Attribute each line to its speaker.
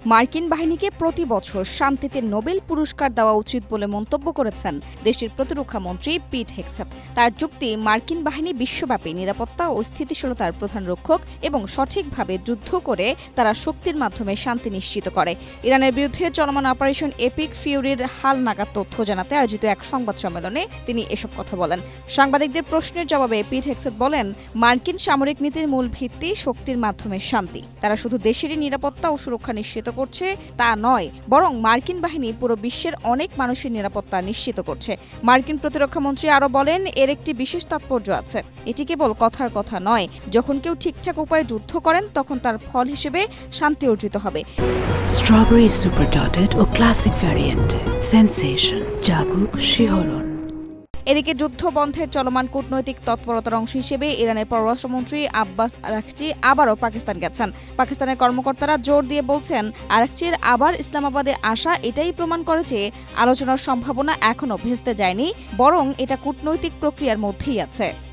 Speaker 1: মার্কিন বাহিনীকে প্রতি বছর শান্তিতে নোবেল পুরস্কার দেওয়া উচিত বলে মন্তব্য করেছেন দেশটির প্রতিরক্ষা মন্ত্রী পিট হেগসেথ। তার যুক্তি, মার্কিন বাহিনী বিশ্বব্যাপী নিরাপত্তা ও স্থিতিশীলতার প্রধান রক্ষক এবং সঠিকভাবে যুদ্ধ করে তারা শক্তির মাধ্যমে শান্তি নিশ্চিত করে। ইরানের বিরুদ্ধে চলমান অপারেশন এপিক ফিউরির হালনাগাদ তথ্য জানাতে আয়োজিত এক সংবাদ সম্মেলনে তিনি এসব কথা বলেন। সাংবাদিকদের প্রশ্নের জবাবে পিট হেগসেথ বলেন, মার্কিন সামরিক নীতির মূল ভিত্তি শক্তির মাধ্যমে শান্তি। তারা শুধু দেশেরই নিরাপত্তা ও সুরক্ষা নিশ্চিত করছে তা নয়, বরং মার্কিন বাহিনী পুরো বিশ্বের অনেক মানুষের নিরাপত্তা নিশ্চিত করছে। মার্কিন প্রতিরক্ষা মন্ত্রী আরও বলেন, এর একটি বিশেষ তাৎপর্য আছে। এটি কেবল কথার কথা নয়, যখন কেউ ঠিকঠাক উপায়ে যুদ্ধ করেন তখন তার ফল হিসেবে শান্তি অর্জিত হবে।
Speaker 2: স্ট্রবেরি সুপার ডটেড ও ক্লাসিক ভ্যারিয়েন্ট সেন্সেশন জাগুক শিহরণ।
Speaker 1: এদিকে যুদ্ধ বন্ধের চলমান কূটনৈতিক তৎপরতার অংশ হিসেবে ইরানের পররাষ্ট্রমন্ত্রী আব্বাস আরাকচি আবারও পাকিস্তান গেছেন। পাকিস্তানের কর্মকর্তারা জোর দিয়ে বলছেন, আরাকচির আবার ইসলামাবাদে আসা এটাই প্রমাণ করে যে আলোচনার সম্ভাবনা এখনো ভেস্তে যায়নি, বরং এটা কূটনৈতিক প্রক্রিয়ার মধ্যেই আছে।